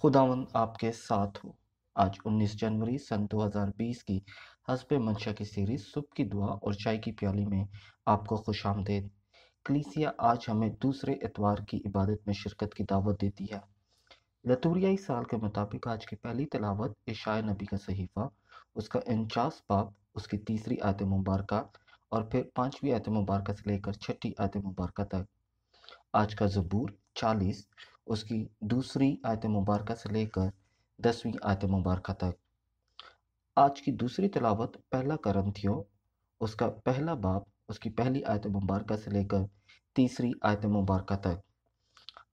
खुदावंद आपके साथ हो। आज 19 जनवरी सन 2020 की हस्ब मंशा की सीरीज सुबह की दुआ और चाय की प्याली में आपको खुशामदीद। कलीसिया आज हमें दूसरे इतवार की इबादत में शिरकत की दावत देती है। लतूरियाई साल के मुताबिक आज की पहली तिलावत इशाया नबी का सहीफ़ा, उसका 49 बाब, उसकी तीसरी आयत मुबारका और फिर 5वीं आयत मुबारका से लेकर 6ठी आयत मुबारका तक। आज का ज़बूर 40, उसकी दूसरी आयत मुबारका से लेकर 10वीं आयत मुबारका तक। आज की दूसरी तिलावत पहला करंथियों, उसका पहला बाब, उसकी पहली आयत मुबारका से लेकर तीसरी आयत मुबारका तक।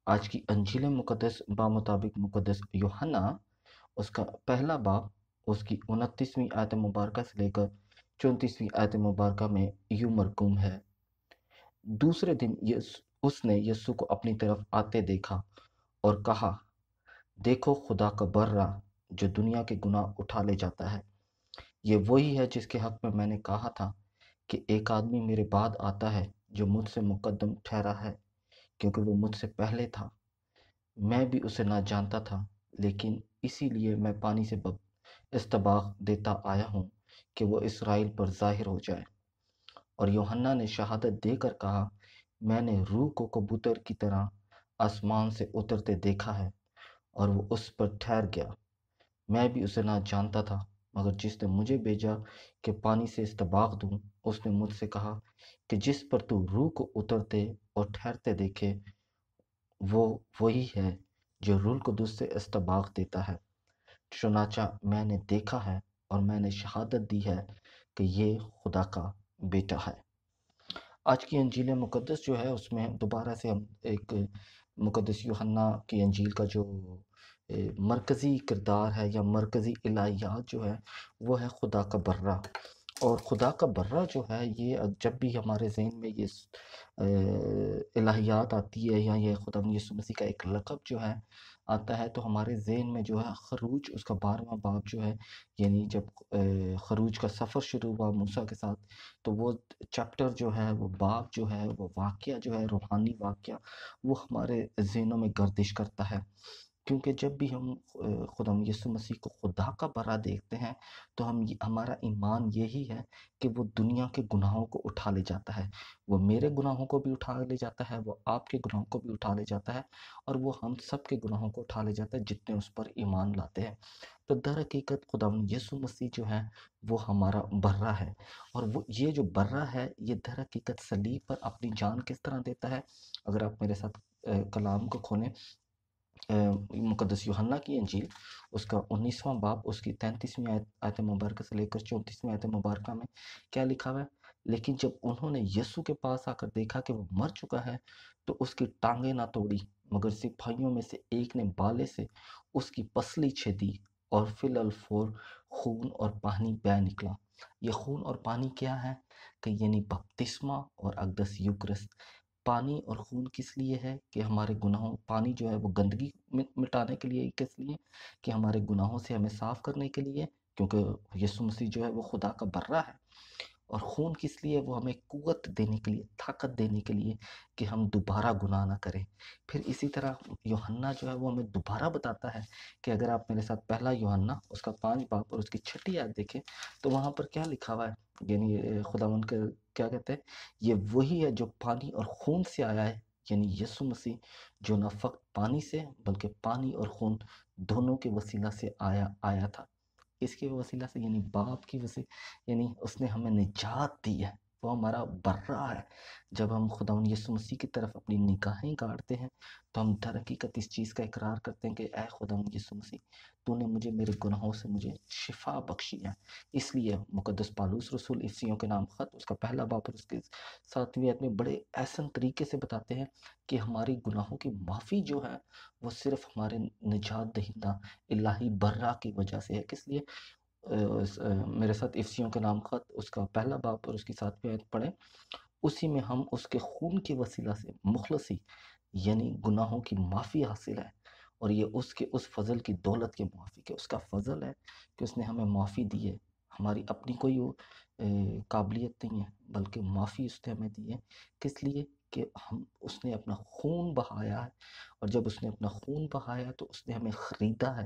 आज की अंजील मुक़द्दस बामुताबिक मुक़द्दस यूहन्ना, उसका पहला बाब, उसकी 29वीं आयत मुबारका से लेकर 34वीं आयत मुबारका में यूं मरकूम है। दूसरे दिन उसने यीशु को अपनी तरफ आते देखा और कहा, देखो खुदा का बर्रा जो दुनिया के गुनाह उठा ले जाता है। ये वही है जिसके हक में मैंने कहा था कि एक आदमी मेरे बाद आता है जो मुझसे मुकद्दम ठहरा है, क्योंकि वो मुझसे पहले था। मैं भी उसे ना जानता था, लेकिन इसीलिए मैं पानी से इस्तबाग देता आया हूँ कि वो इसराइल पर ज़ाहिर हो जाए। और यूहन्ना ने शहादत देकर कहा, मैंने रूह को कबूतर की तरह आसमान से उतरते देखा है और वो उस पर ठहर गया। मैं भी उसे ना जानता था, मगर जिसने मुझे भेजा कि पानी से इस्तबाग दूं, उसने मुझसे कहा कि जिस पर तू रूह को उतरते और ठहरते देखे, वो वही है जो रूह कुदुस से इस्तबाग देता है। चुनाचा मैंने देखा है और मैंने शहादत दी है कि ये खुदा का बेटा है। आज की अंजील मुक़द्दस जो है उसमें दोबारा से हम एक मुक़द्दस यूहन्ना की अंजील का जो मरकज़ी किरदार है या मरकज़ी इलाहियात जो है वो है खुदा का बर्रा। और खुदा का बर्रा जो है ये जब भी हमारे ज़हन में ये इलाहियात आती है या ये खुदा यीशु मसीह का एक लक़ब जो है आता है, तो हमारे ज़हन में जो है खरूज उसका 12वां बाब जो है, यानी जब खरूज का सफ़र शुरू हुआ मूसा के साथ, तो वो चैप्टर जो है, वो बाब जो है, वो वाक़या जो है, रूहानी वाक़या, वो हमारे ज़हनों में गर्दिश करता है। क्योंकि जब भी हम खुदावंद यीशु मसीह को खुदा का बरा देखते हैं, तो हमारा ईमान यही है कि वो दुनिया के गुनाहों को उठा ले जाता है। वो मेरे गुनाहों को भी उठा ले जाता है, वो आपके गुनाहों को भी उठा ले जाता है और वो हम सब के गुनाहों को उठा ले जाता है जितने उस पर ईमान लाते हैं। तो दर हकीकत खुदावंद यीशु मसीह जो है, वो हमारा बर्रा है। और वो ये जो बर्रा है, ये दर हकीकत सलीब पर अपनी जान किस तरह देता है? अगर आप मेरे साथ कलाम को खोलें, मुक़द्दस यूहन्ना की अंजील, उसका 19वां बाब, उसकी 33वीं आयत मुबारक से लेकर 34वीं आयत मुबारक में क्या लिखा हुआ है? लेकिन जब उन्होंने यीशु के पास आकर देखा कि वो मर चुका है, तो उसकी टाँगें ना तोड़ी, मगर सिपाहियों में से एक ने भाले से उसकी पसली छेदी और फिल-अल-फौर खून और पानी बह निकला। ये खून और पानी क्या है? कि यानी बपतिस्मा और अक़दस यूकरिस्त। पानी और खून किस लिए है? कि हमारे गुनाहों, पानी जो है वो गंदगी मिटाने के लिए, किस लिए? कि हमारे गुनाहों से हमें साफ़ करने के लिए, क्योंकि यीशु मसीह जो है वो खुदा का बर्रा है। और खून किस लिए? वो हमें कुव्वत देने के लिए, ताकत देने के लिए कि हम दोबारा गुनाह ना करें। फिर इसी तरह यूहन्ना जो है वो हमें दोबारा बताता है कि अगर आप मेरे साथ पहला यूहन्ना उसका 5 बाब और उसकी 6ठी आयत देखें, तो वहाँ पर क्या लिखा हुआ है? यानी खुदावंद का क्या कहते हैं? ये वही है जो पानी और खून से आया है, यानी यीशु मसीह, जो ना फ़क़्त पानी से बल्कि पानी और खून दोनों के वसीला से आया था। किसके वसीला से? यानी बाप की यानी उसने हमें निजात दी है, वो हमारा बर्रा है। जब हम खुदावंद यीशु मसीह की तरफ अपनी निगाहें गाड़ते हैं, तो हम दर हकीकत इस चीज़ का इकरार करते हैं कि ऐ खुदावंद यीशु मसीह, तूने मुझे मेरे गुनाहों से मुझे शिफा बख्शी है। इसलिए मुकद्दस पालूस रसूल इफसियों के नाम खत, उसका पहला बाब और उसके 7वीं आयत में बड़े एहसन तरीके से बताते हैं कि हमारी गुनाहों की माफ़ी जो है, वो सिर्फ़ हमारे निजात दहिंदा इलाही बर्रा की वजह से है। किस लिए? मेरे साथ इफसियों के नाम खत, उसका पहला बाब और उसकी 7वीं आयत पढ़ें। उसी में हम उसके खून के वसीला से मुखलसी, यानी गुनाहों की माफ़ी हासिल है। और ये उसके उस फ़ज़ल की दौलत के मुआफ़िक है। उसका फ़ज़ल है कि उसने हमें माफ़ी दी है। हमारी अपनी कोई काबिलियत नहीं है, बल्कि माफ़ी उसने हमें दी है। किस लिए? کہ اس نے اپنا خون بہایا ہے، اور جب اس نے اپنا خون بہایا تو اس نے ہمیں خریدا ہے،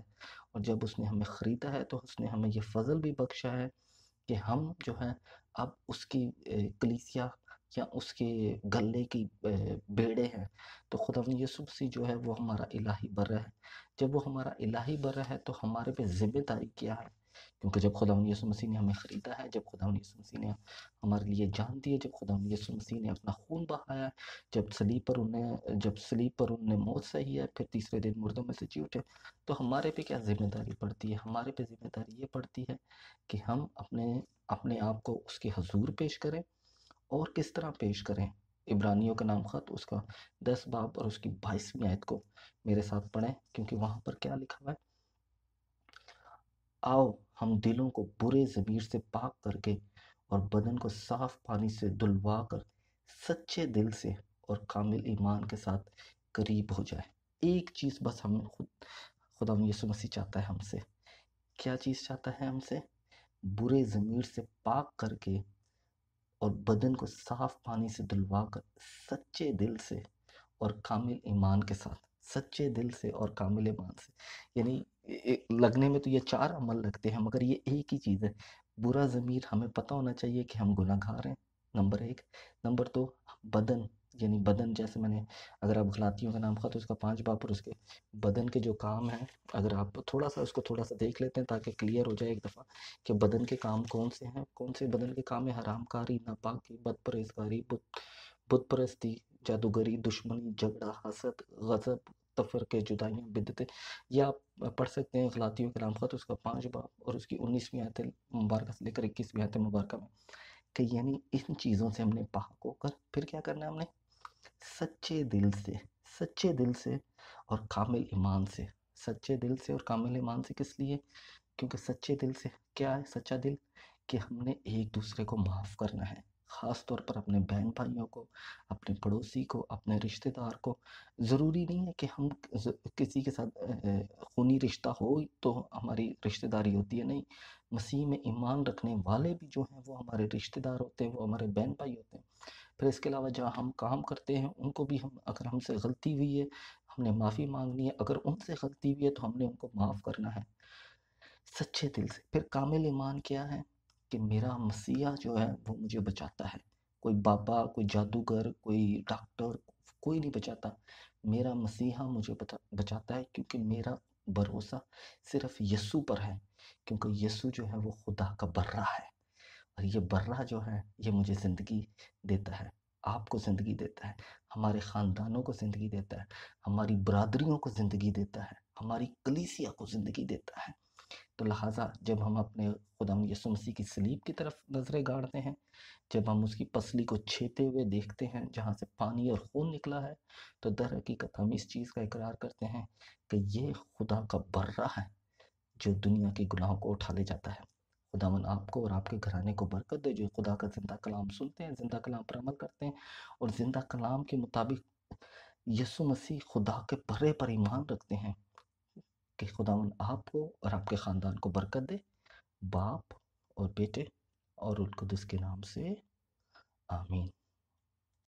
اور جب اس نے ہمیں خریدا ہے تو اس نے ہمیں یہ فضل بھی بخشا ہے کہ ہم جو ہے اب اس کی کلیسیا یا اس کے گلے کی بیڑے ہیں۔ تو خداوند یسوع مسیح جو ہے وہ ہمارا الہی برہ ہے۔ جب وہ ہمارا الہی برہ ہے تو ہمارے پہ ذمہ داری کیا ہے؟ کیونکہ جب خداوند یسوع مسیح نے ہمیں خریدا ہے، جب خداوند یسوع مسیح نے ہمارے لیے جان دی ہے، جب خداوند یسوع مسیح نے اپنا خون بہایا ہے، جب صلیب پر انہوں نے موت سہی ہے، پھر تیسرے دن مردوں میں سے جی اٹھے، تو ہمارے پہ کیا ذمہ داری پڑتی ہے؟ ہمارے پہ ذمہ داری یہ پڑتی ہے کہ ہم اپنے آپ کو اس کے حضور پیش کریں، اور کس طرح پیش کریں؟ عبرانیوں کا نام خط اس کا 10 باب اور اس کی 22ویں آیت کو میرے ساتھ پڑھیں، کیونکہ وہاں پر کیا لکھا ہوا ہے؟ آؤ ہم دلوں کو برے ضمیر سے پاک کر کے اور بدن کو صاف پانی سے دھلوا کر سچے دل سے اور کامل ایمان کے ساتھ قریب ہو جائے۔ ایک چیز بس خدا یسوع مسیح چاہتا ہے ہم سے۔ کیا چیز چاہتا ہے ہم سے؟ برے ضمیر سے پاک کر کے اور بدن کو صاف پانی سے دھلوا کر سچے دل سے اور کامل ایمان کے ساتھ، سچے دل سے اور کامل ایمان سے، یعنی لگنے میں تو یہ 4 عمل لگتے ہیں، مگر یہ ایک ہی چیز ہے۔ برا ضمیر، ہمیں پتہ ہونا چاہیے کہ ہم گناہ گار ہیں، نمبر 1۔ نمبر 2، بدن، یعنی بدن، جیسے میں نے، اگر آپ غلاطیوں کا نام خط اس کا 5 باب پر اس کے بدن کے جو کام ہیں، اگر آپ تھوڑا سا دیکھ لیتے ہیں تاکہ کلیئر ہو جائے ایک دفعہ کہ بدن کے کام کون سے ہیں، کون سے بدن کے کام ہیں: حرام کاری، ناپاکی، بد پرہیزگاری، بت پرستی، جادوگری، دشمنی، جھگڑا، حسد، غضب، تفرقے، جدائیاں، بدعتیں۔ یا آپ پڑھ سکتے ہیں غلاطیوں کے نام خط اس کا 5 باب اور اس کی 19ویں آیت مبارکہ سے لے کر 21ویں آیت مبارکہ میں، کہ یعنی ان چیزوں سے ہم نے پاک ہو کر پھر کیا کرنا ہے؟ ہم نے سچے دل سے اور کامل ایمان سے، سچے دل سے اور کامل ایمان سے، کس لیے؟ کیونکہ سچے دل سے کیا ہے؟ سچا دل کہ ہم نے ایک دوسرے کو معاف کرنا ہے، خاص طور پر اپنے بہن بھائیوں کو، اپنے پڑوسی کو، اپنے رشتہ دار کو۔ ضروری نہیں ہے کہ ہم کسی کے ساتھ خونی رشتہ ہو تو ہماری رشتہ داری ہوتی ہے، نہیں، مسیح میں ایمان رکھنے والے بھی جو ہیں وہ ہمارے رشتہ دار ہوتے ہیں، وہ ہمارے بہن بھائی ہوتے ہیں۔ پھر اس کے علاوہ جہاں ہم کام کرتے ہیں ان کو بھی اگر ہم سے غلطی ہوئی ہے، ہم نے معافی مانگنی ہے، اگر ان سے غلطی ہوئی ہے تو ہم نے ان کو معاف کرنا ہے سچے دل سے۔ پھر کامل ایمان کیا ہے؟ کہ میرا مسیحا جو ہے وہ مجھے بچاتا ہے، کوئی بابا، کوئی جادوگر، کوئی ڈاکٹر، کوئی نہیں بچاتا، میرا مسیحا مجھے بچاتا ہے، کیونکہ میرا بھروسہ صرف یسوع پر ہے، کیونکہ یسوع جو ہے وہ خدا کا برہ ہے، اور یہ برہ جو ہے یہ مجھے زندگی دیتا ہے، آپ کو زندگی دیتا ہے، ہمارے خاندانوں کو زندگی دیتا ہے، ہماری برادریوں کو زندگی دیتا ہے، ہماری کلیسیا کو زندگی دیتا ہے۔ تو لہٰذا جب ہم اپنے خداوند یسوع مسیح کی صلیب کی طرف نظریں گاڑتے ہیں، جب ہم اس کی پسلی کو چھیتے ہوئے دیکھتے ہیں جہاں سے پانی اور خون نکلا ہے، تو در حقیقت ہم اس چیز کا اقرار کرتے ہیں کہ یہ خدا کا برہ ہے جو دنیا کے گناہوں کو اٹھا لے جاتا ہے۔ خداوند آپ کو اور آپ کے گھرانے کو برکت دے، جو خدا کا زندہ کلام سنتے ہیں، زندہ کلام پر عمل کرتے ہیں، اور زندہ کلام کے مطابق یسوع مسیح خدا کے برے پر ایمان رکھتے ہیں، کہ خداوند آپ کو اور آپ کے خاندان کو برکت دے، باپ اور بیٹے اور القدس کے نام سے، آمین۔